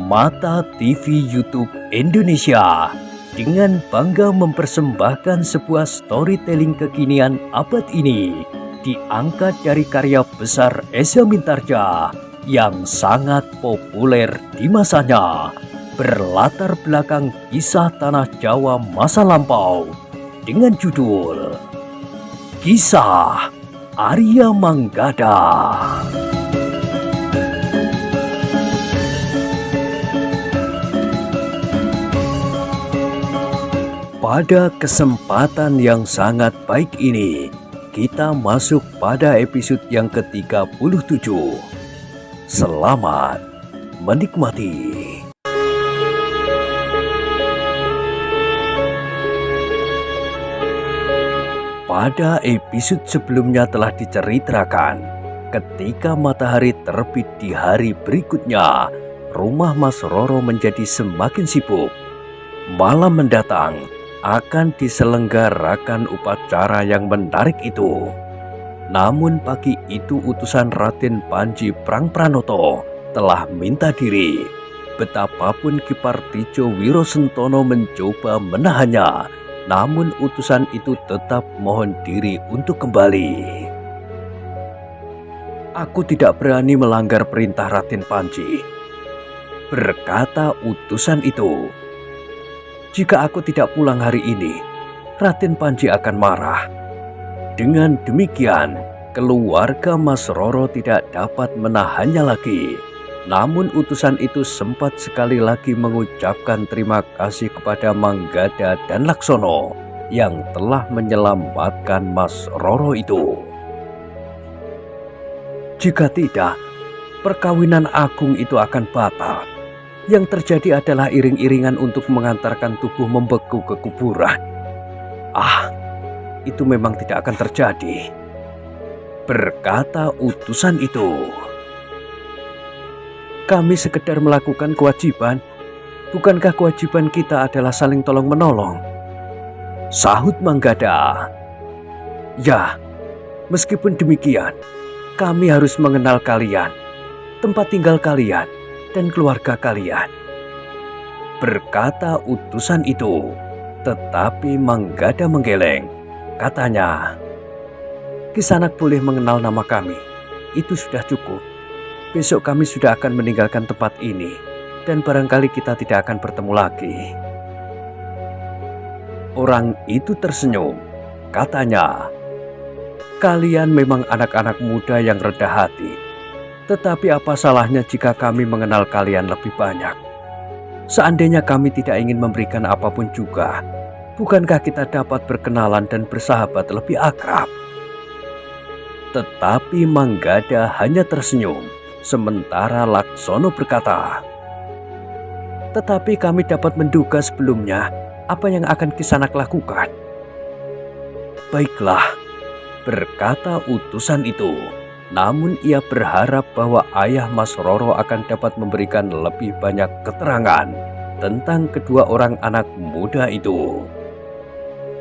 Mata TV YouTube Indonesia dengan bangga mempersembahkan sebuah storytelling kekinian abad ini diangkat dari karya besar Eza Mintarja yang sangat populer di masanya, berlatar belakang kisah tanah Jawa masa lampau dengan judul Kisah Arya Manggada. Pada kesempatan yang sangat baik ini, kita masuk pada episode yang ke-37. Selamat menikmati. Pada episode sebelumnya telah diceritakan, ketika matahari terbit di hari berikutnya, rumah Mas Roro menjadi semakin sibuk. Malam mendatang akan diselenggarakan upacara yang menarik itu. Namun pagi itu utusan Raden Panji Prangpranoto telah minta diri. Betapapun Ki Partijo Wirosentono mencoba menahannya, namun utusan itu tetap mohon diri untuk kembali. "Aku tidak berani melanggar perintah Raden Panji," berkata utusan itu. "Jika aku tidak pulang hari ini, Raden Panji akan marah." Dengan demikian, keluarga Mas Roro tidak dapat menahannya lagi. Namun utusan itu sempat sekali lagi mengucapkan terima kasih kepada Manggada dan Laksono yang telah menyelamatkan Mas Roro itu. "Jika tidak, perkawinan agung itu akan batal. Yang terjadi adalah iring-iringan untuk mengantarkan tubuh membeku ke kuburan. Itu memang tidak akan terjadi," berkata utusan itu. "Kami sekedar melakukan kewajiban. Bukankah kewajiban kita adalah saling tolong-menolong?" sahut Manggada. "Ya, meskipun demikian, kami harus mengenal kalian, tempat tinggal kalian, dan keluarga kalian," berkata utusan itu. Tetapi Manggada menggeleng. Katanya, "Kisanak boleh mengenal nama kami, itu sudah cukup. Besok kami sudah akan meninggalkan tempat ini, dan barangkali kita tidak akan bertemu lagi." Orang itu tersenyum. Katanya, "Kalian memang anak-anak muda yang rendah hati. Tetapi apa salahnya jika kami mengenal kalian lebih banyak? Seandainya kami tidak ingin memberikan apapun juga, bukankah kita dapat berkenalan dan bersahabat lebih akrab?" Tetapi Manggada hanya tersenyum, sementara Laksono berkata, "Tetapi kami dapat menduga sebelumnya apa yang akan Kisanak lakukan." "Baiklah," berkata utusan itu. Namun ia berharap bahwa ayah Mas Roro akan dapat memberikan lebih banyak keterangan tentang kedua orang anak muda itu.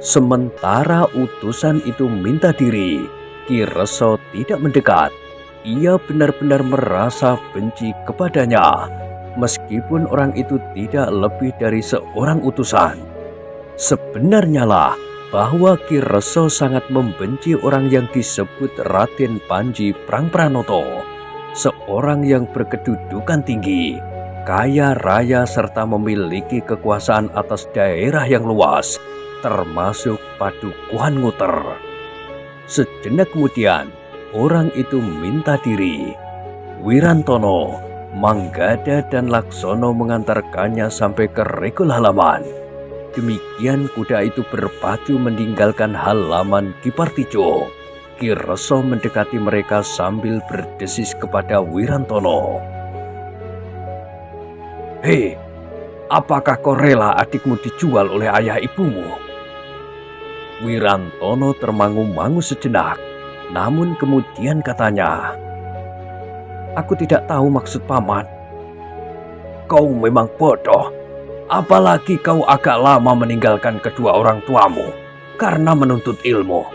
Sementara utusan itu minta diri, Ki Reso tidak mendekat. Ia benar-benar merasa benci kepadanya, meskipun orang itu tidak lebih dari seorang utusan. Sebenarnya lah bahwa Ki Reso sangat membenci orang yang disebut Raden Panji Prangpranoto, seorang yang berkedudukan tinggi, kaya raya serta memiliki kekuasaan atas daerah yang luas, termasuk Padukuhan Nguter. Sejenak kemudian, orang itu minta diri. Wirantono, Manggada dan Laksono mengantarkannya sampai ke regol halaman. Demikian kuda itu berpacu meninggalkan halaman Ki Partijo. Ki Reso mendekati mereka sambil berdesis kepada Wirantono. "Hei, apakah kau rela adikmu dijual oleh ayah ibumu?" Wirantono termangu-mangu sejenak, namun kemudian katanya, "Aku tidak tahu maksud paman." "Kau memang bodoh. Apalagi kau agak lama meninggalkan kedua orang tuamu karena menuntut ilmu.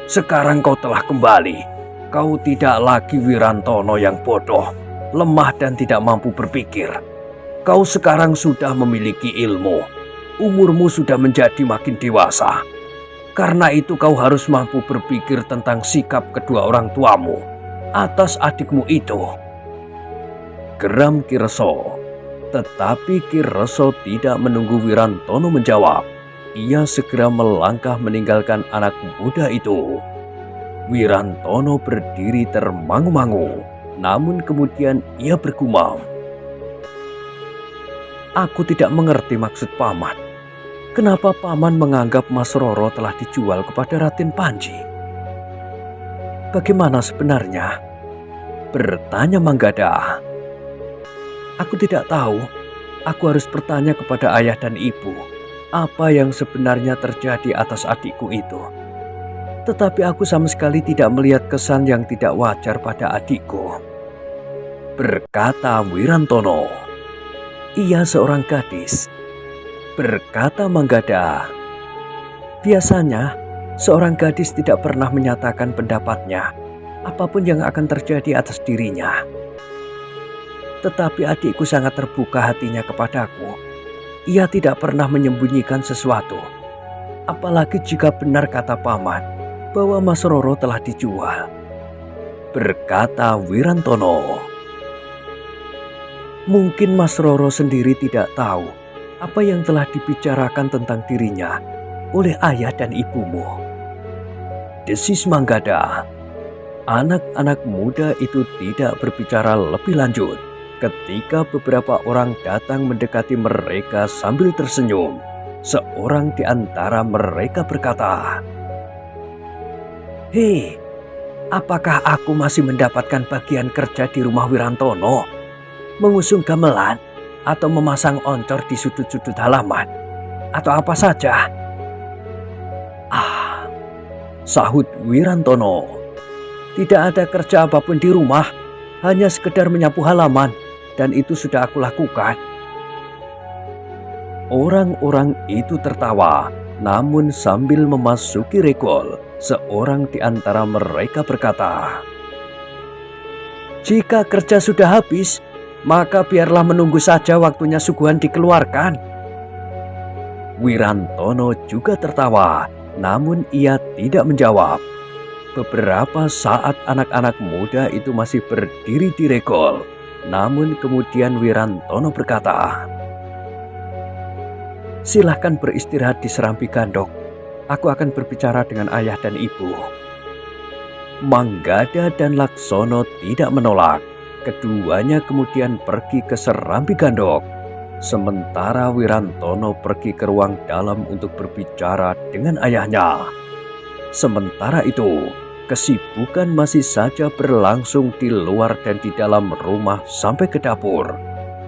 Sekarang kau telah kembali. Kau tidak lagi Wirantono yang bodoh, lemah dan tidak mampu berpikir. Kau sekarang sudah memiliki ilmu. Umurmu sudah menjadi makin dewasa. Karena itu kau harus mampu berpikir tentang sikap kedua orang tuamu atas adikmu itu. Geram Ki Reso. Tetapi Ki Reso tidak menunggu Wirantono menjawab. Ia segera melangkah meninggalkan anak muda itu. Wirantono berdiri termangu-mangu, namun kemudian ia bergumam. Aku tidak mengerti maksud paman. Kenapa paman menganggap Mas Roro telah dijual kepada Raden Panji? Bagaimana sebenarnya? Bertanya Manggada. Aku tidak tahu. Aku harus bertanya kepada ayah dan ibu apa yang sebenarnya terjadi atas adikku itu. Tetapi aku sama sekali tidak melihat kesan yang tidak wajar pada adikku, berkata Wirantono. Ia seorang gadis, berkata Manggada. Biasanya seorang gadis tidak pernah menyatakan pendapatnya apapun yang akan terjadi atas dirinya. Tetapi adikku sangat terbuka hatinya kepadaku. Ia tidak pernah menyembunyikan sesuatu. Apalagi jika benar kata paman bahwa Mas Roro telah dijual, berkata Wirantono. Mungkin Mas Roro sendiri tidak tahu apa yang telah dibicarakan tentang dirinya oleh ayah dan ibumu, desis Manggada. Anak-anak muda itu tidak berbicara lebih lanjut ketika beberapa orang datang mendekati mereka sambil tersenyum. Seorang di antara mereka berkata, "Hei, apakah aku masih mendapatkan bagian kerja di rumah Wirantono? Mengusung gamelan atau memasang oncor di sudut-sudut halaman? Atau apa saja?" "Ah," sahut Wirantono, "tidak ada kerja apapun di rumah, hanya sekedar menyapu halaman, dan itu sudah aku lakukan." Orang-orang itu tertawa, namun sambil memasuki regol, seorang di antara mereka berkata, "Jika kerja sudah habis, maka biarlah menunggu saja waktunya suguhan dikeluarkan." Wirantono juga tertawa, namun ia tidak menjawab. Beberapa saat anak-anak muda itu masih berdiri di regol, namun kemudian Wirantono berkata, "Silahkan beristirahat di serambi gandok. Aku akan berbicara dengan ayah dan ibu." Manggada dan Laksono tidak menolak. Keduanya kemudian pergi ke serambi gandok. Sementara Wirantono pergi ke ruang dalam untuk berbicara dengan ayahnya. Sementara itu, kesibukan masih saja berlangsung di luar dan di dalam rumah sampai ke dapur.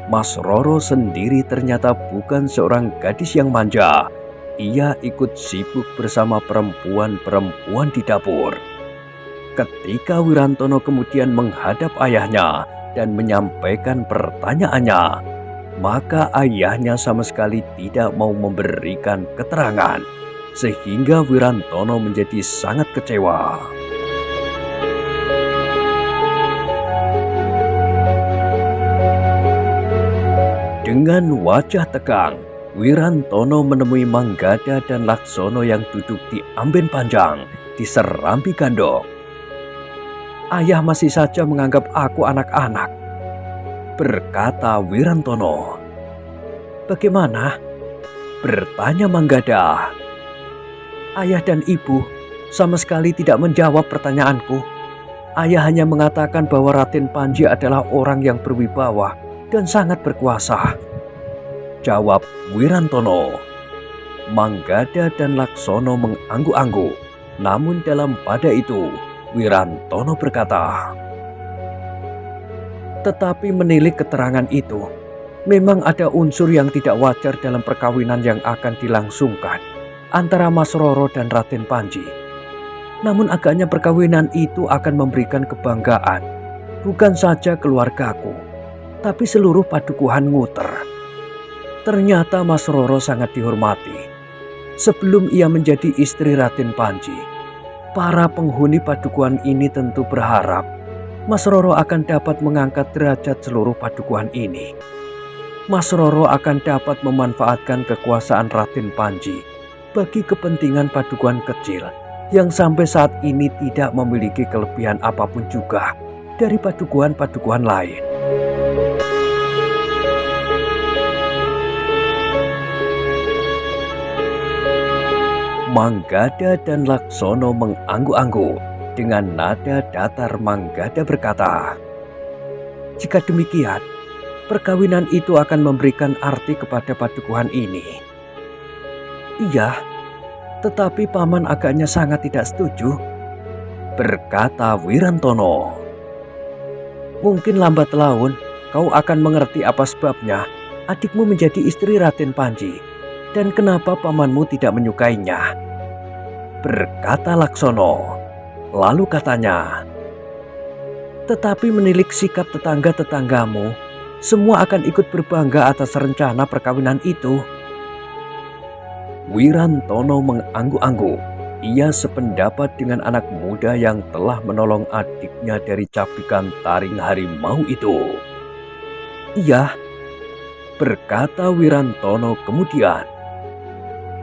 Mas Roro sendiri ternyata bukan seorang gadis yang manja. Ia ikut sibuk bersama perempuan-perempuan di dapur. Ketika Wirantono kemudian menghadap ayahnya dan menyampaikan pertanyaannya, maka ayahnya sama sekali tidak mau memberikan keterangan, sehingga Wirantono menjadi sangat kecewa. Dengan wajah tegang, Wirantono menemui Manggada dan Laksono yang duduk di amben panjang di serambi gandok. "Ayah masih saja menganggap aku anak-anak," berkata Wirantono. "Bagaimana?" bertanya Manggada. "Ayah dan ibu sama sekali tidak menjawab pertanyaanku. Ayah hanya mengatakan bahwa Raden Panji adalah orang yang berwibawa dan sangat berkuasa," jawab Wirantono. Manggada dan Laksono mengangguk-angguk, namun dalam pada itu Wirantono berkata, "Tetapi menilik keterangan itu, memang ada unsur yang tidak wajar dalam perkawinan yang akan dilangsungkan antara Mas Roro dan Raden Panji. Namun agaknya perkawinan itu akan memberikan kebanggaan bukan saja keluargaku, tapi seluruh padukuhan Nguter. Ternyata Mas Roro sangat dihormati. Sebelum ia menjadi istri Raden Panji, para penghuni padukuhan ini tentu berharap Mas Roro akan dapat mengangkat derajat seluruh padukuhan ini. Mas Roro akan dapat memanfaatkan kekuasaan Raden Panji bagi kepentingan padukuhan kecil yang sampai saat ini tidak memiliki kelebihan apapun juga dari padukuhan-padukuhan lain. Manggada dan Laksono mengangguk-angguk. Dengan nada datar Manggada berkata, "Jika demikian, perkawinan itu akan memberikan arti kepada padukuhan ini." "Iya, tetapi paman agaknya sangat tidak setuju," berkata Wirantono. "Mungkin lambat laun kau akan mengerti apa sebabnya adikmu menjadi istri Raden Panji dan kenapa pamanmu tidak menyukainya," berkata Laksono. Lalu katanya, "Tetapi menilik sikap tetangga-tetanggamu, semua akan ikut berbangga atas rencana perkawinan itu." Wirantono mengangguk-angguk. Ia sependapat dengan anak muda yang telah menolong adiknya dari capikan taring harimau itu. "Iya," berkata Wirantono kemudian.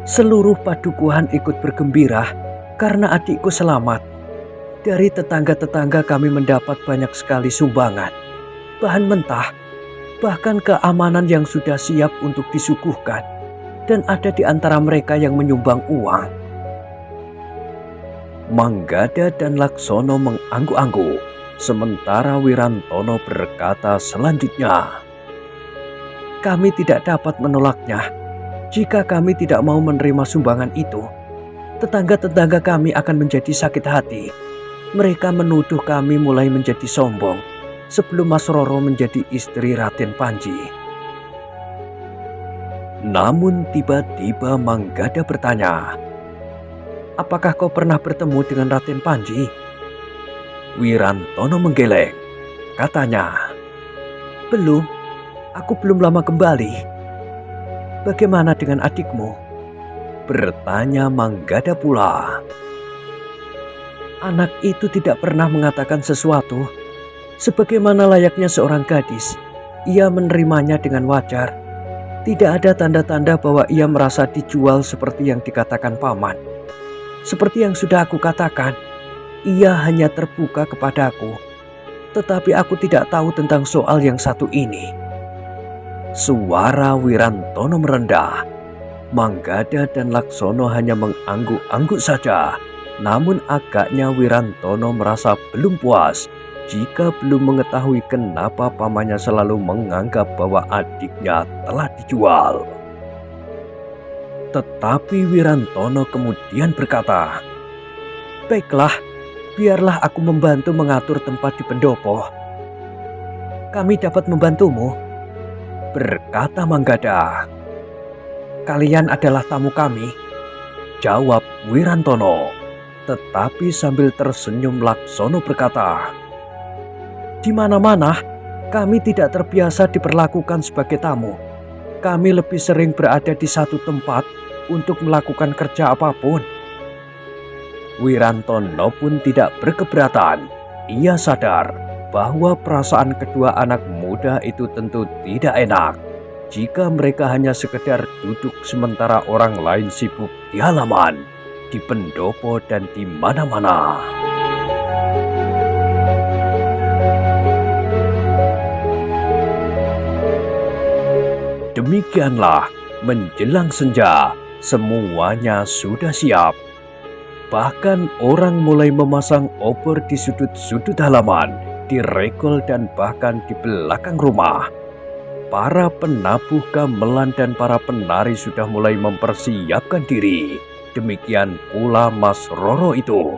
"Seluruh padukuhan ikut bergembira karena adikku selamat. Dari tetangga-tetangga kami mendapat banyak sekali sumbangan, bahan mentah, bahkan keamanan yang sudah siap untuk disuguhkan, dan ada di antara mereka yang menyumbang uang." Manggada dan Laksono mengangguk-angguk, sementara Wirantono berkata selanjutnya, "Kami tidak dapat menolaknya. Jika kami tidak mau menerima sumbangan itu, tetangga-tetangga kami akan menjadi sakit hati. Mereka menuduh kami mulai menjadi sombong sebelum Mas Roro menjadi istri Raden Panji." Namun tiba-tiba Manggada bertanya, "Apakah kau pernah bertemu dengan Raden Panji?" Wirantono menggeleng. Katanya, "Belum, aku belum lama kembali." "Bagaimana dengan adikmu?" bertanya Manggada pula. "Anak itu tidak pernah mengatakan sesuatu. Sebagaimana layaknya seorang gadis, ia menerimanya dengan wajar. Tidak ada tanda-tanda bahwa ia merasa dijual seperti yang dikatakan paman. Seperti yang sudah aku katakan, ia hanya terbuka kepadaku. Tetapi aku tidak tahu tentang soal yang satu ini." Suara Wirantono merendah. Manggada dan Laksono hanya mengangguk-angguk saja. Namun agaknya Wirantono merasa belum puas jika belum mengetahui kenapa pamannya selalu menganggap bahwa adiknya telah dijual. Tetapi Wirantono kemudian berkata, "Baiklah, biarlah aku membantu mengatur tempat di pendopo." "Kami dapat membantumu," berkata Manggada. "Kalian adalah tamu kami," jawab Wirantono. Tetapi sambil tersenyum Laksono berkata, "Di mana-mana kami tidak terbiasa diperlakukan sebagai tamu. Kami lebih sering berada di satu tempat untuk melakukan kerja apapun." Wirantono pun tidak berkeberatan. Ia sadar bahwa perasaan kedua anak muda itu tentu tidak enak jika mereka hanya sekedar duduk sementara orang lain sibuk di halaman, di pendopo, dan di mana-mana. Demikianlah menjelang senja, semuanya sudah siap. Bahkan orang mulai memasang obor di sudut-sudut halaman, di regol, dan bahkan di belakang rumah. Para penabuh gamelan dan para penari sudah mulai mempersiapkan diri. Demikian pula Mas Roro itu.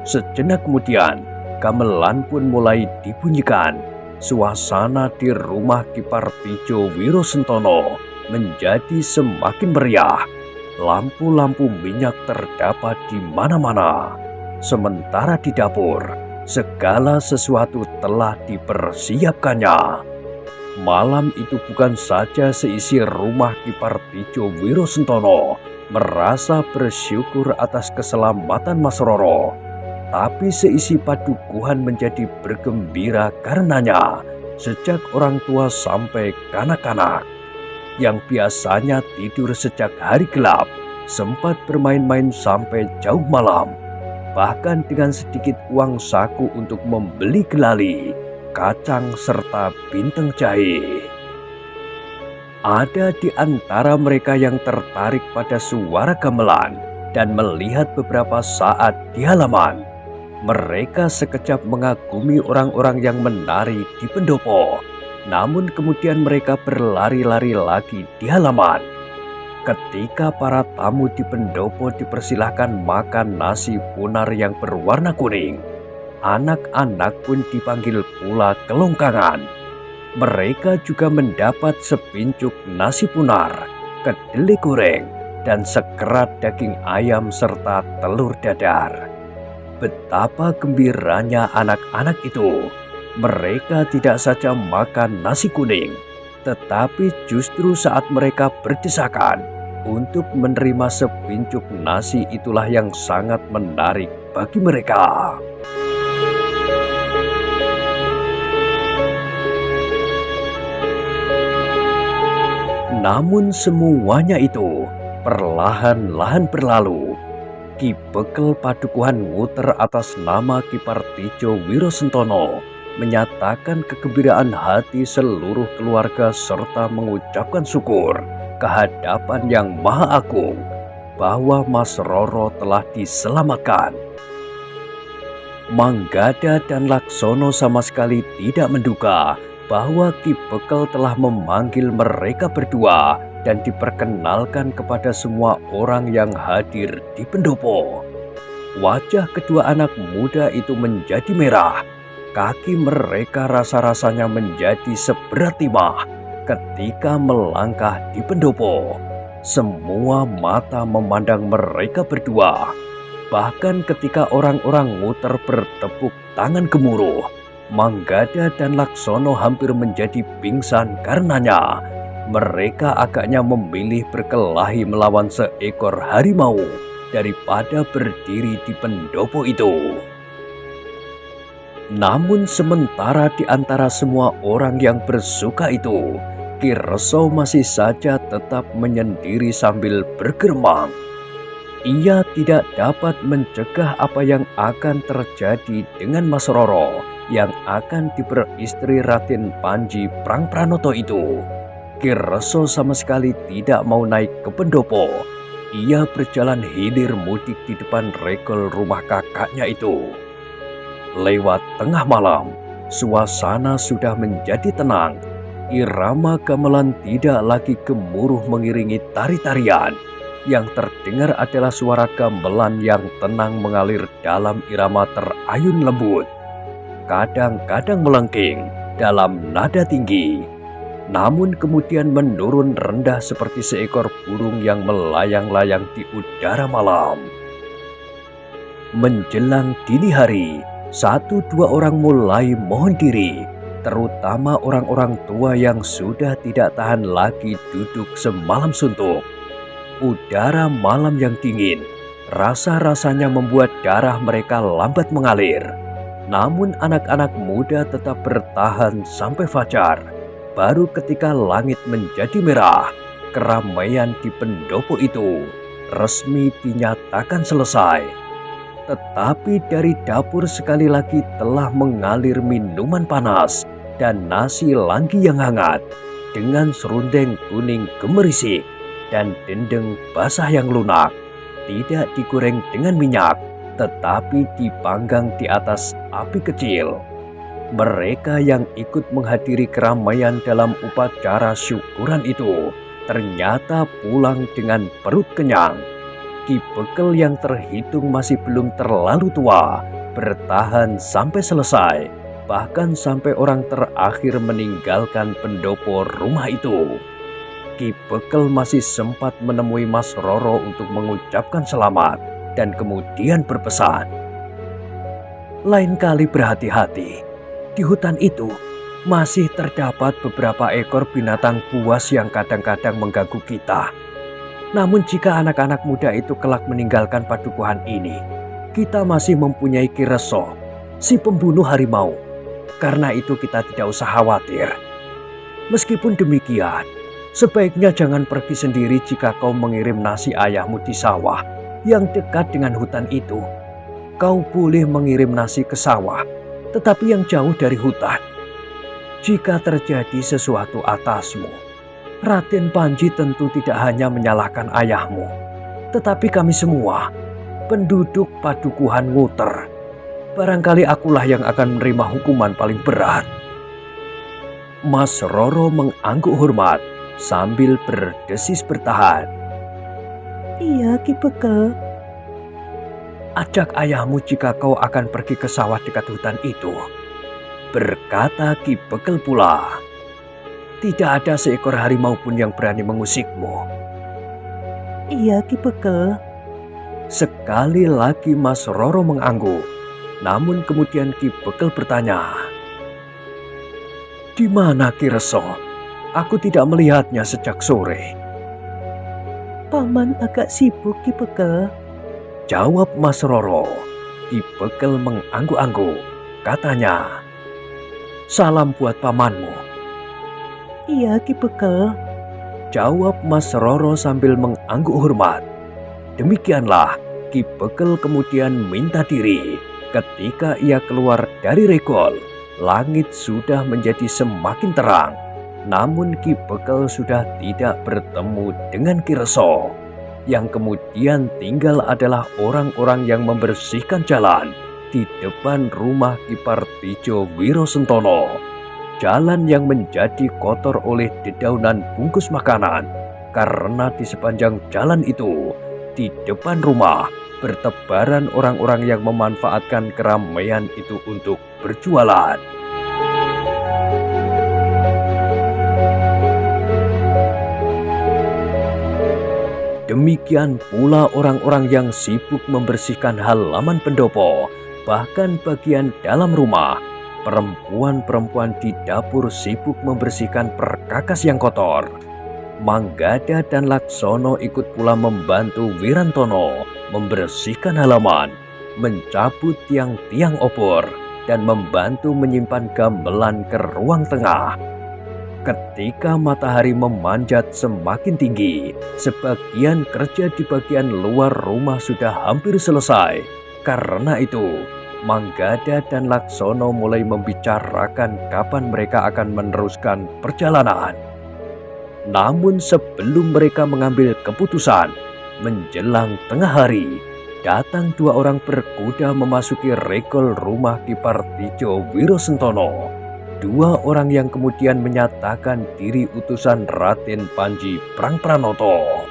Sejenak kemudian, gamelan pun mulai dibunyikan. Suasana di rumah Ki Partijo Wirosentono menjadi semakin meriah. Lampu-lampu minyak terdapat di mana-mana. Sementara di dapur, segala sesuatu telah dipersiapkannya. Malam itu bukan saja seisi rumah Ki Partijo Wirosentono merasa bersyukur atas keselamatan Mas Roro, tapi seisi padukuhan menjadi bergembira karenanya. Sejak orang tua sampai kanak-kanak, yang biasanya tidur sejak hari gelap, sempat bermain-main sampai jauh malam, bahkan dengan sedikit uang saku untuk membeli gelali, kacang, serta bintang jahe. Ada di antara mereka yang tertarik pada suara gamelan dan melihat beberapa saat di halaman. Mereka sekejap mengagumi orang-orang yang menari di pendopo, namun kemudian mereka berlari-lari lagi di halaman. Ketika para tamu di pendopo dipersilahkan makan nasi punar yang berwarna kuning, anak-anak pun dipanggil pula kelongkangan. Mereka juga mendapat sepincuk nasi punar, kedelai goreng, dan sekerat daging ayam serta telur dadar. Betapa gembiranya anak-anak itu. Mereka tidak saja makan nasi kuning, tetapi justru saat mereka berdesakan untuk menerima sepincuk nasi itulah yang sangat menarik bagi mereka. Namun semuanya itu perlahan-lahan berlalu. Ki Bekel Padukuhan Nguter atas nama Ki Partijo Wirosentono menyatakan kegembiraan hati seluruh keluarga serta mengucapkan syukur ke hadapan Yang Maha Agung bahwa Mas Roro telah diselamatkan. Manggada dan Laksono sama sekali tidak menduga bahwa Ki Bekel telah memanggil mereka berdua dan diperkenalkan kepada semua orang yang hadir di pendopo. Wajah kedua anak muda itu menjadi merah. Kaki mereka rasa-rasanya menjadi seberat timah ketika melangkah di pendopo. Semua mata memandang mereka berdua. Bahkan ketika orang-orang Nguter bertepuk tangan gemuruh, Manggada dan Laksono hampir menjadi pingsan karenanya. Mereka agaknya memilih berkelahi melawan seekor harimau daripada berdiri di pendopo itu. Namun sementara di antara semua orang yang bersuka itu, Ki Reso masih saja tetap menyendiri sambil bergeremang. Ia tidak dapat mencegah apa yang akan terjadi dengan Mas Roro yang akan diperistri Raden Panji Prangpranoto itu. Ki Reso sama sekali tidak mau naik ke pendopo. Ia berjalan hilir mudik di depan regol rumah kakaknya itu. Lewat tengah malam, suasana sudah menjadi tenang. Irama gamelan tidak lagi gemuruh mengiringi tari-tarian. Yang terdengar adalah suara gamelan yang tenang mengalir dalam irama terayun lembut. Kadang-kadang melengking dalam nada tinggi, namun kemudian menurun rendah seperti seekor burung yang melayang-layang di udara malam. Menjelang dini hari, satu dua orang mulai mohon diri, terutama orang-orang tua yang sudah tidak tahan lagi duduk semalam suntuk. Udara malam yang dingin, rasa-rasanya membuat darah mereka lambat mengalir. Namun anak-anak muda tetap bertahan sampai fajar. Baru ketika langit menjadi merah, keramaian di pendopo itu resmi dinyatakan selesai. Tetapi dari dapur sekali lagi telah mengalir minuman panas dan nasi langgi yang hangat dengan serundeng kuning gemerisik dan dendeng basah yang lunak. Tidak digoreng dengan minyak, tetapi dipanggang di atas api kecil. Mereka yang ikut menghadiri keramaian dalam upacara syukuran itu ternyata pulang dengan perut kenyang. Ki Bekel yang terhitung masih belum terlalu tua bertahan sampai selesai, bahkan sampai orang terakhir meninggalkan pendopo rumah itu. Ki Bekel masih sempat menemui Mas Roro untuk mengucapkan selamat dan kemudian berpesan, "Lain kali berhati-hati. Di hutan itu masih terdapat beberapa ekor binatang buas yang kadang-kadang mengganggu kita. Namun jika anak-anak muda itu kelak meninggalkan padukuhan ini, kita masih mempunyai Ki Reso, si pembunuh harimau. Karena itu kita tidak usah khawatir. Meskipun demikian, Sebaiknya jangan pergi sendiri jika kau mengirim nasi ayahmu di sawah yang dekat dengan hutan itu. Kau boleh mengirim nasi ke sawah, tetapi yang jauh dari hutan. Jika terjadi sesuatu atasmu, Raden Panji tentu tidak hanya menyalahkan ayahmu, tetapi kami semua, penduduk Padukuhan Nguter. Barangkali akulah yang akan menerima hukuman paling berat. Mas Roro mengangguk hormat sambil berdesis bertahan. Iya, Ki Bekel. Ajak ayahmu jika kau akan pergi ke sawah dekat hutan itu, berkata Ki Bekel pula. Tidak ada seekor harimau pun yang berani mengusikmu. Iya, Ki Bekel. Sekali lagi Mas Roro mengangguk. Namun kemudian Ki Bekel bertanya, "Di mana Ki Reso? Aku tidak melihatnya sejak sore." Paman agak sibuk, Ki Bekel. Jawab Mas Roro. Ki Bekel mengangguk-angguk. Katanya, "Salam buat pamanmu." Iya, Ki Bekel. Jawab Mas Roro sambil mengangguk hormat. Demikianlah Ki Bekel kemudian minta diri. Ketika ia keluar dari regol, langit sudah menjadi semakin terang. Namun Ki Bekel sudah tidak bertemu dengan Ki Reso. Yang kemudian tinggal adalah orang-orang yang membersihkan jalan di depan rumah Ki Partijo Wirosentono. Jalan yang menjadi kotor oleh dedaunan bungkus makanan, karena di sepanjang jalan itu, di depan rumah, bertebaran orang-orang yang memanfaatkan keramaian itu untuk berjualan. Demikian pula orang-orang yang sibuk membersihkan halaman pendopo, bahkan bagian dalam rumah. Perempuan-perempuan di dapur sibuk membersihkan perkakas yang kotor. Manggada dan Laksono ikut pula membantu Wirantono membersihkan halaman, mencabut tiang-tiang opor, dan membantu menyimpan gamelan ke ruang tengah. Ketika matahari memanjat semakin tinggi, sebagian kerja di bagian luar rumah sudah hampir selesai. Karena itu, Manggada dan Laksono mulai membicarakan kapan mereka akan meneruskan perjalanan. Namun sebelum mereka mengambil keputusan, menjelang tengah hari, datang dua orang berkuda memasuki regol rumah Ki Partijo Wirosentono. Dua orang yang kemudian menyatakan diri utusan Raden Panji Prangpranoto.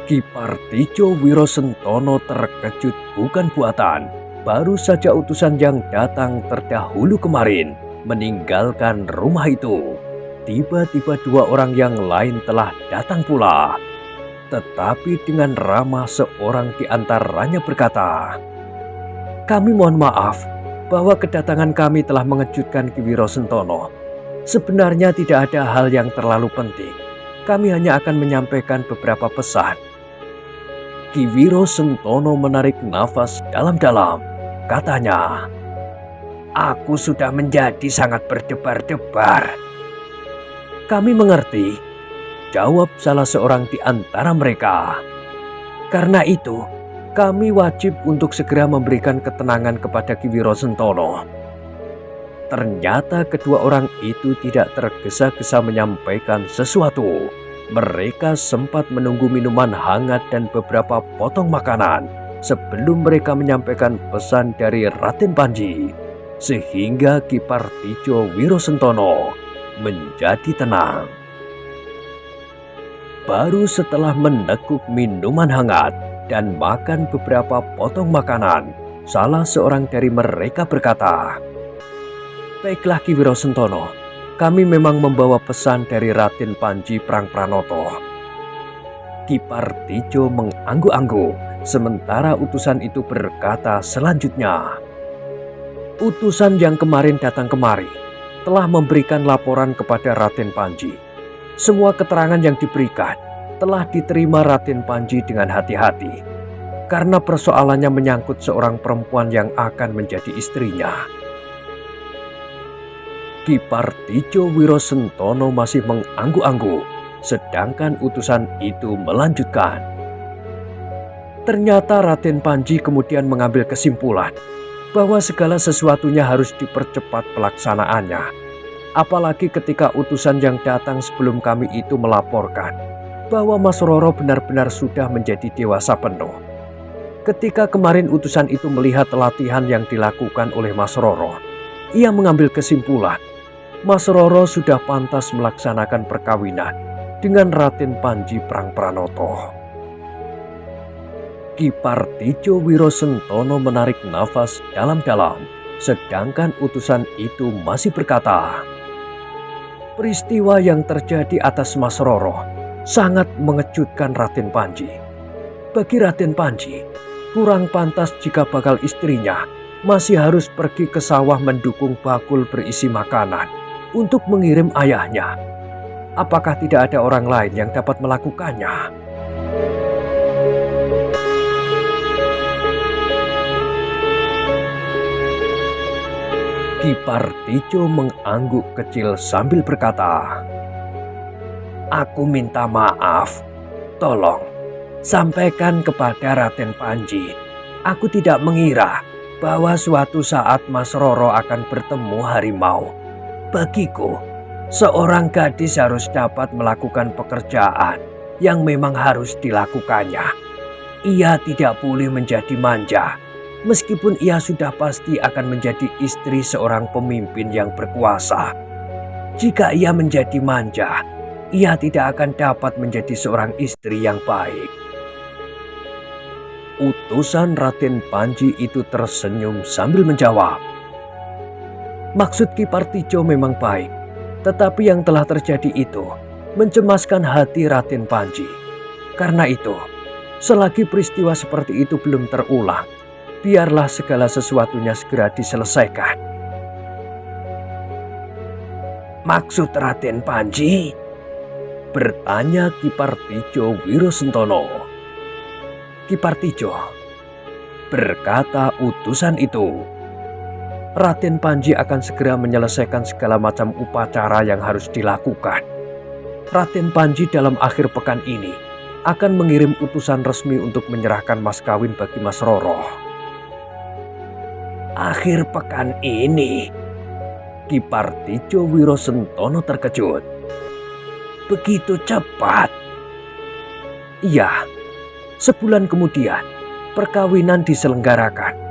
Ki Partijo Wirosentono terkejut bukan buatan. Baru saja utusan yang datang terdahulu kemarin meninggalkan rumah itu. Tiba-tiba dua orang yang lain telah datang pula. Tetapi dengan ramah seorang di antaranya berkata, "Kami mohon maaf bahwa kedatangan kami telah mengejutkan Ki Wirosentono. Sebenarnya tidak ada hal yang terlalu penting. Kami hanya akan menyampaikan beberapa pesan." Ki Wirosentono menarik nafas dalam-dalam. Katanya, "Aku sudah menjadi sangat berdebar-debar." "Kami mengerti," jawab salah seorang di antara mereka. "Karena itu, kami wajib untuk segera memberikan ketenangan kepada Ki Wirosentono." Ternyata kedua orang itu tidak tergesa-gesa menyampaikan sesuatu. Mereka sempat menunggu minuman hangat dan beberapa potong makanan sebelum mereka menyampaikan pesan dari Raden Panji, sehingga Ki Partijo Wirosentono menjadi tenang. Baru setelah meneguk minuman hangat dan makan beberapa potong makanan, salah seorang dari mereka berkata, "Baiklah Ki Wirosentono, kami memang membawa pesan dari Raden Panji Prangpranoto." Ki Partijo mengangguk-angguk, sementara utusan itu berkata selanjutnya, "Utusan yang kemarin datang kemari telah memberikan laporan kepada Raden Panji. Semua keterangan yang diberikan telah diterima Raden Panji dengan hati-hati, karena persoalannya menyangkut seorang perempuan yang akan menjadi istrinya." Ki Partijo Wirosentono masih mengangguk-angguk, sedangkan utusan itu melanjutkan. Ternyata Raden Panji kemudian mengambil kesimpulan bahwa segala sesuatunya harus dipercepat pelaksanaannya. Apalagi ketika utusan yang datang sebelum kami itu melaporkan bahwa Mas Roro benar-benar sudah menjadi dewasa penuh. Ketika kemarin utusan itu melihat latihan yang dilakukan oleh Mas Roro, ia mengambil kesimpulan Mas Roro sudah pantas melaksanakan perkawinan dengan Raden Panji Prangpranoto. Ki Partijo Wirosentono menarik nafas dalam-dalam, sedangkan utusan itu masih berkata, peristiwa yang terjadi atas Mas Roro sangat mengejutkan Raden Panji. Bagi Raden Panji, kurang pantas jika bakal istrinya masih harus pergi ke sawah mendukung bakul berisi makanan untuk mengirim ayahnya. Apakah tidak ada orang lain yang dapat melakukannya? Ki Partijo mengangguk kecil sambil berkata, aku minta maaf. Tolong sampaikan kepada Raden Panji, aku tidak mengira bahwa suatu saat Mas Roro akan bertemu harimau. Bagiku, seorang gadis harus dapat melakukan pekerjaan yang memang harus dilakukannya. Ia tidak boleh menjadi manja, meskipun ia sudah pasti akan menjadi istri seorang pemimpin yang berkuasa. Jika ia menjadi manja, ia tidak akan dapat menjadi seorang istri yang baik. Utusan Raden Panji itu tersenyum sambil menjawab, maksud Ki Partijo memang baik, tetapi yang telah terjadi itu mencemaskan hati Raden Panji. Karena itu, selagi peristiwa seperti itu belum terulang, biarlah segala sesuatunya segera diselesaikan. Maksud Raden Panji? Bertanya Ki Partijo Wirosentono. Ki Partijo, berkata utusan itu, Raden Panji akan segera menyelesaikan segala macam upacara yang harus dilakukan. Raden Panji dalam akhir pekan ini akan mengirim utusan resmi untuk menyerahkan mas kawin bagi Mas Roro. Akhir pekan ini? Ki Partijo Wirosentono terkejut. Begitu cepat? Iya, sebulan kemudian perkawinan diselenggarakan.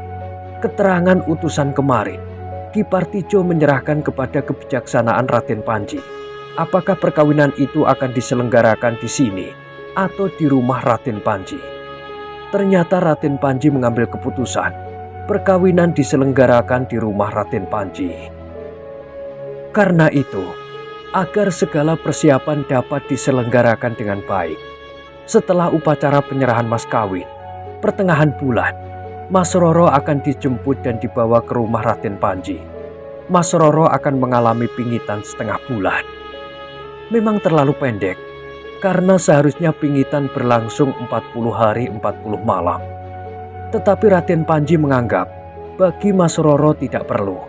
Keterangan utusan kemarin, Ki Partijo menyerahkan kepada kebijaksanaan Raden Panji. Apakah perkawinan itu akan diselenggarakan di sini atau di rumah Raden Panji? Ternyata Raden Panji mengambil keputusan perkawinan diselenggarakan di rumah Raden Panji. Karena itu, agar segala persiapan dapat diselenggarakan dengan baik, setelah upacara penyerahan mas kawin, pertengahan bulan, Mas Roro akan dijemput dan dibawa ke rumah Raden Panji. Mas Roro akan mengalami pingitan setengah bulan. Memang terlalu pendek, karena seharusnya pingitan berlangsung 40 hari 40 malam. Tetapi Raden Panji menganggap bagi Mas Roro tidak perlu.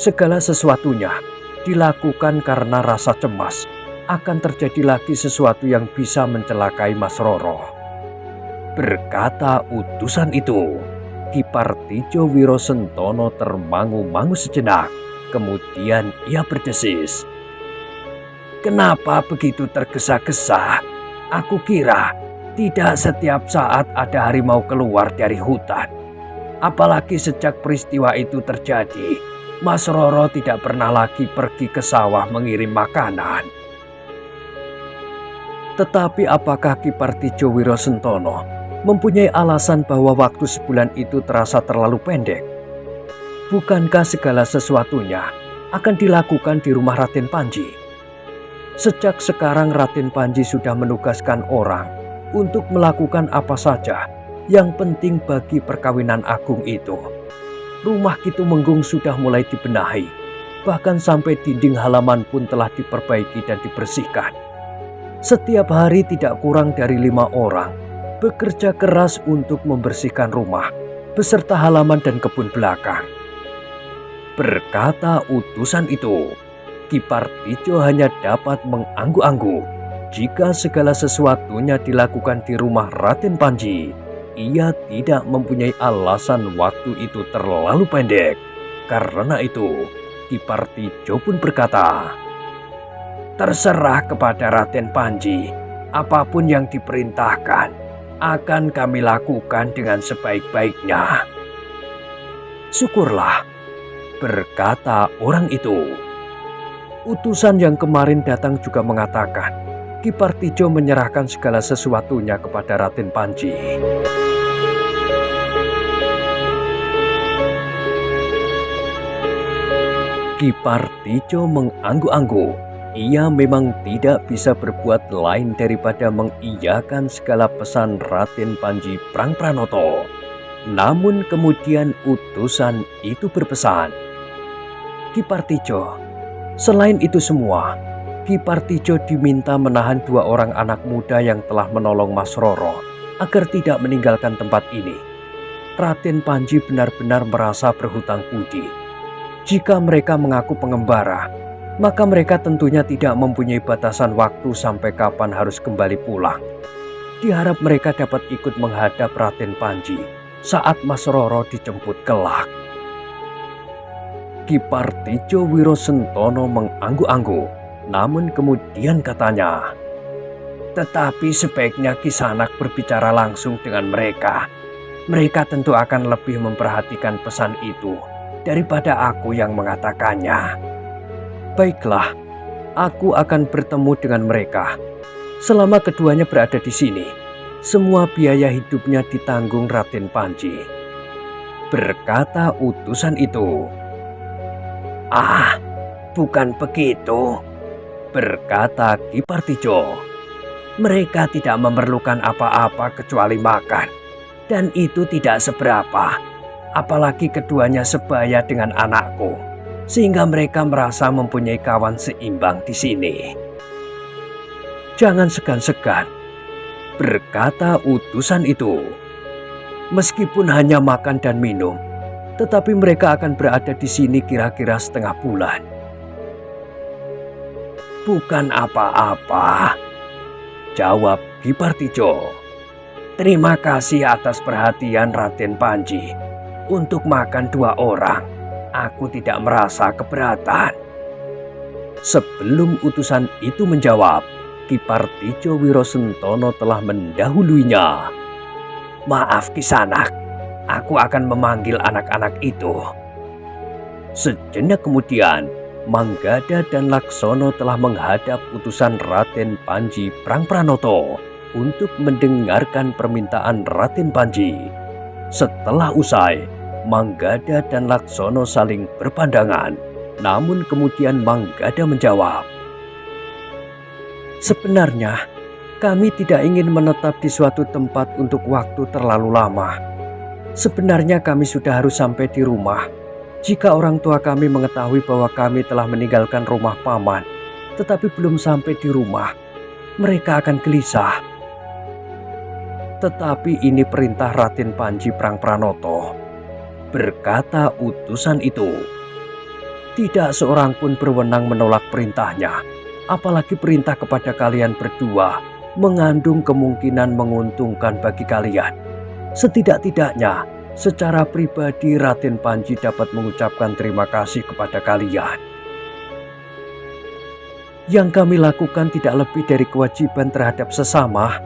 Segala sesuatunya dilakukan karena rasa cemas akan terjadi lagi sesuatu yang bisa mencelakai Mas Roro. Berkata utusan itu, Ki Partijo Wirosentono termangu-mangu sejenak. Kemudian ia berdesis, kenapa begitu tergesa-gesa? Aku kira tidak setiap saat ada harimau keluar dari hutan. Apalagi sejak peristiwa itu terjadi, Mas Roro tidak pernah lagi pergi ke sawah mengirim makanan. Tetapi apakah Ki Partijo Wirosentono mempunyai alasan bahwa waktu sebulan itu terasa terlalu pendek? Bukankah segala sesuatunya akan dilakukan di rumah Raden Panji? Sejak sekarang Raden Panji sudah menugaskan orang untuk melakukan apa saja yang penting bagi perkawinan agung itu. Rumah Kitumenggung sudah mulai dibenahi, bahkan sampai dinding halaman pun telah diperbaiki dan dibersihkan. Setiap hari tidak kurang dari 5 orang bekerja keras untuk membersihkan rumah beserta halaman dan kebun belakang. Berkata utusan itu, Ki Partijo hanya dapat mengangguk-angguk. Jika segala sesuatunya dilakukan di rumah Raden Panji, ia tidak mempunyai alasan waktu itu terlalu pendek. Karena itu, Ki Partijo pun berkata, "Terserah kepada Raden Panji, apapun yang diperintahkan akan kami lakukan dengan sebaik-baiknya." "Syukurlah," berkata orang itu. Utusan yang kemarin datang juga mengatakan Ki Partijo menyerahkan segala sesuatunya kepada Raden Panji. Ki Partijo mengangguk-angguk. Ia memang tidak bisa berbuat lain daripada mengiyakan segala pesan Raden Panji Prangpranoto. Namun kemudian utusan itu berpesan, "Ki Partijo, selain itu semua, Ki Partijo diminta menahan 2 orang anak muda yang telah menolong Mas Roro agar tidak meninggalkan tempat ini. Raden Panji benar-benar merasa berhutang budi. Jika mereka mengaku pengembara, maka mereka tentunya tidak mempunyai batasan waktu sampai kapan harus kembali pulang. Diharap mereka dapat ikut menghadap Raden Panji saat Mas Roro dijemput kelak." Ki Partijo Wirosentono mengangguk-angguk, namun kemudian katanya, "Tetapi sebaiknya Kisanak berbicara langsung dengan mereka. Mereka tentu akan lebih memperhatikan pesan itu daripada aku yang mengatakannya." "Baiklah, aku akan bertemu dengan mereka. Selama keduanya berada di sini, semua biaya hidupnya ditanggung Raden Panji," berkata utusan itu. "Ah, bukan begitu," berkata Ki Partijo. "Mereka tidak memerlukan apa-apa kecuali makan, dan itu tidak seberapa. Apalagi keduanya sebaya dengan anakku, sehingga mereka merasa mempunyai kawan seimbang di sini." "Jangan segan-segan," berkata utusan itu. "Meskipun hanya makan dan minum, tetapi mereka akan berada di sini kira-kira setengah bulan." "Bukan apa-apa," jawab Ki Partijo. "Terima kasih atas perhatian Raden Panji. Untuk makan 2 orang, aku tidak merasa keberatan." Sebelum utusan itu menjawab, Ki Partijo Wirosentono telah mendahuluinya. "Maaf Kisanak, aku akan memanggil anak-anak itu." Sejenak kemudian, Manggada dan Laksono telah menghadap utusan Raden Panji Prangpranoto untuk mendengarkan permintaan Raden Panji. Setelah usai, Manggada dan Laksono saling berpandangan, namun kemudian Manggada menjawab, "Sebenarnya kami tidak ingin menetap di suatu tempat untuk waktu terlalu lama. Sebenarnya kami sudah harus sampai di rumah. Jika orang tua kami mengetahui bahwa kami telah meninggalkan rumah paman, tetapi belum sampai di rumah, mereka akan gelisah. Tetapi ini perintah Raden Panji Prangpranoto," berkata utusan itu. "Tidak seorang pun berwenang menolak perintahnya, apalagi perintah kepada kalian berdua mengandung kemungkinan menguntungkan bagi kalian. Setidak-tidaknya, secara pribadi Raden Panji dapat mengucapkan terima kasih kepada kalian. Yang kami lakukan tidak lebih dari kewajiban terhadap sesama,"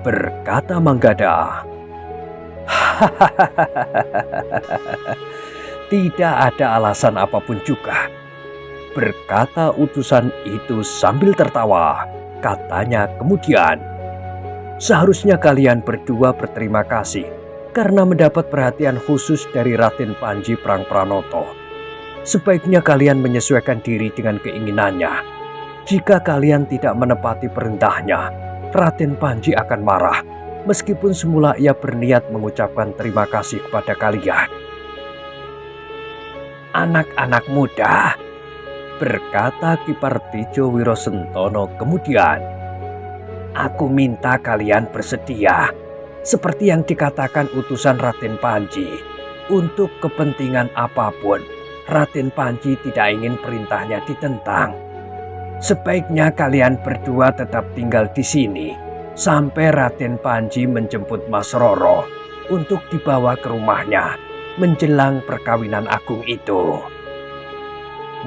berkata Manggada. "Tidak ada alasan apapun juga," berkata utusan itu sambil tertawa. Katanya kemudian, "Seharusnya kalian berdua berterima kasih karena mendapat perhatian khusus dari Raden Panji Prangpranoto. Sebaiknya kalian menyesuaikan diri dengan keinginannya. Jika kalian tidak menepati perintahnya, Raden Panji akan marah, meskipun semula ia berniat mengucapkan terima kasih kepada kalian." "Anak-anak muda," berkata Ki Partijo Wirosentono kemudian, "aku minta kalian bersedia, seperti yang dikatakan utusan Raden Panji, untuk kepentingan apapun Raden Panji tidak ingin perintahnya ditentang. Sebaiknya kalian berdua tetap tinggal di sini sampai Raden Panji menjemput Mas Roro untuk dibawa ke rumahnya menjelang perkawinan agung itu.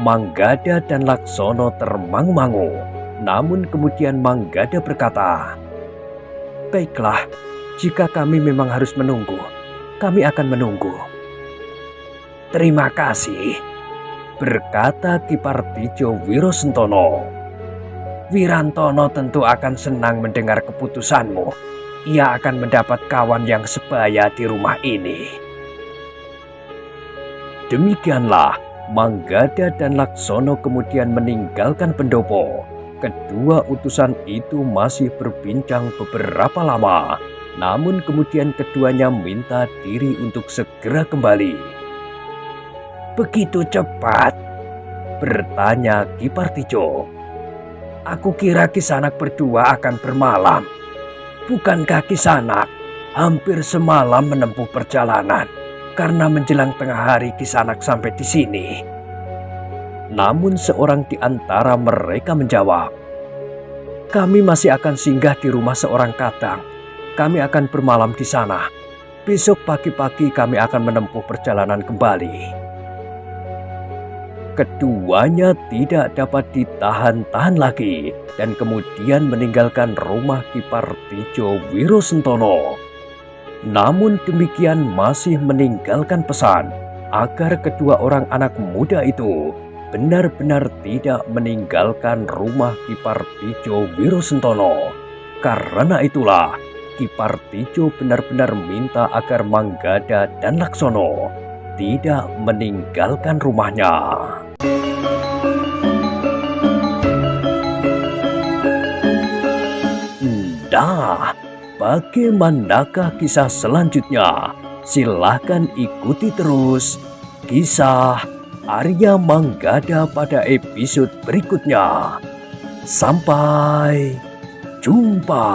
Manggada dan Laksono termangu-mangu, namun kemudian Manggada berkata, "Baiklah, jika kami memang harus menunggu, kami akan menunggu." "Terima kasih," berkata Ki Partidjo Wirosentono. "Wirantono tentu akan senang mendengar keputusanmu. Ia akan mendapat kawan yang sebaya di rumah ini." Demikianlah Manggada dan Laksono kemudian meninggalkan pendopo. Kedua utusan itu masih berbincang beberapa lama, namun kemudian keduanya minta diri untuk segera kembali. "Begitu cepat?" bertanya Ki Partidjo. "Aku kira Kisanak berdua akan bermalam. Bukankah Kisanak hampir semalam menempuh perjalanan karena menjelang tengah hari Kisanak sampai di sini?" Namun seorang di antara mereka menjawab, "Kami masih akan singgah di rumah seorang kadang. Kami akan bermalam di sana. Besok pagi-pagi kami akan menempuh perjalanan kembali." Keduanya tidak dapat ditahan-tahan lagi dan kemudian meninggalkan rumah Ki Partidjo Wirosentono. Namun demikian masih meninggalkan pesan agar kedua orang anak muda itu benar-benar tidak meninggalkan rumah Ki Partidjo Wirosentono. Karena itulah Ki Partidjo benar-benar minta agar Manggada dan Laksono tidak meninggalkan rumahnya. Nah, bagaimanakah kisah selanjutnya? Silahkan ikuti terus kisah Arya Manggada pada episode berikutnya. Sampai jumpa.